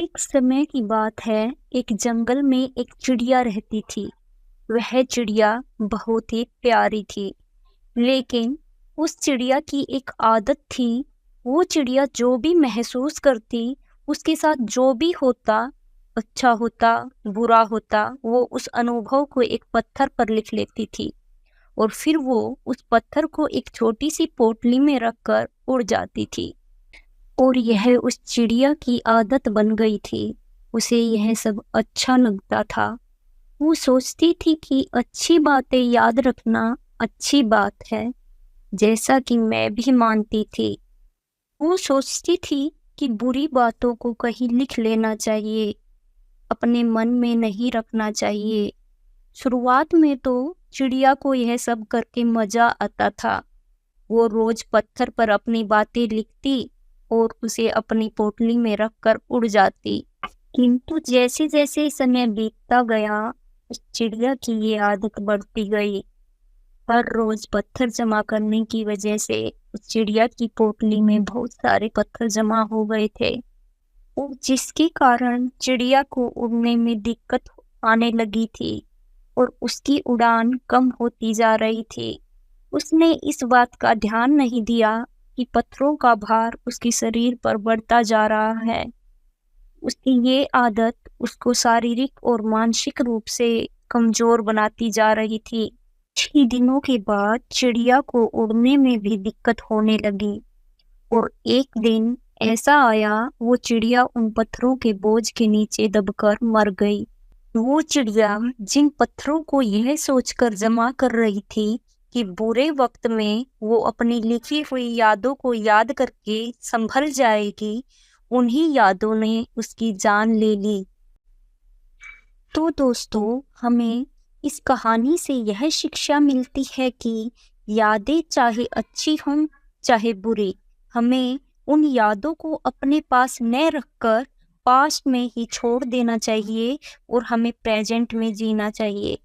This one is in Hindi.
एक समय की बात है। एक जंगल में एक चिड़िया रहती थी। वह चिड़िया बहुत ही प्यारी थी, लेकिन उस चिड़िया की एक आदत थी। वो चिड़िया जो भी महसूस करती, उसके साथ जो भी होता, अच्छा होता बुरा होता, वो उस अनुभव को एक पत्थर पर लिख लेती थी। और फिर वो उस पत्थर को एक छोटी सी पोटली में रखकर उड़ जाती थी। और यह उस चिड़िया की आदत बन गई थी। उसे यह सब अच्छा लगता था। वो सोचती थी कि अच्छी बातें याद रखना अच्छी बात है, जैसा कि मैं भी मानती थी। वो सोचती थी कि बुरी बातों को कहीं लिख लेना चाहिए, अपने मन में नहीं रखना चाहिए। शुरुआत में तो चिड़िया को यह सब करके मजा आता था। वो रोज पत्थर पर अपनी बातें लिखती और उसे अपनी पोटली में रखकर उड़ जाती। किंतु जैसे जैसे समय बीतता गया, उस चिड़िया की ये आदत बढ़ती गई। हर रोज पत्थर जमा करने की वजह से उस चिड़िया की पोटली में बहुत सारे पत्थर जमा हो गए थे, और जिसके कारण चिड़िया को उड़ने में दिक्कत आने लगी थी और उसकी उड़ान कम होती जा रही थी। उसने इस बात का ध्यान नहीं दिया कि पत्थरों का भार उसके शरीर पर बढ़ता जा रहा है। उसकी ये आदत उसको शारीरिक और मानसिक रूप से कमजोर बनाती जा रही थी। कुछ ही दिनों के बाद चिड़िया को उड़ने में भी दिक्कत होने लगी, और एक दिन ऐसा आया, वो चिड़िया उन पत्थरों के बोझ के नीचे दबकर मर गई। वो चिड़िया जिन पत्थरों को यह सोचकर जमा कर रही थी कि बुरे वक्त में वो अपनी लिखी हुई यादों को याद करके संभल जाएगी, उन्हीं यादों ने उसकी जान ले ली। तो दोस्तों, हमें इस कहानी से यह शिक्षा मिलती है कि यादें चाहे अच्छी हों चाहे बुरी, हमें उन यादों को अपने पास न रखकर पास्ट में ही छोड़ देना चाहिए और हमें प्रेजेंट में जीना चाहिए।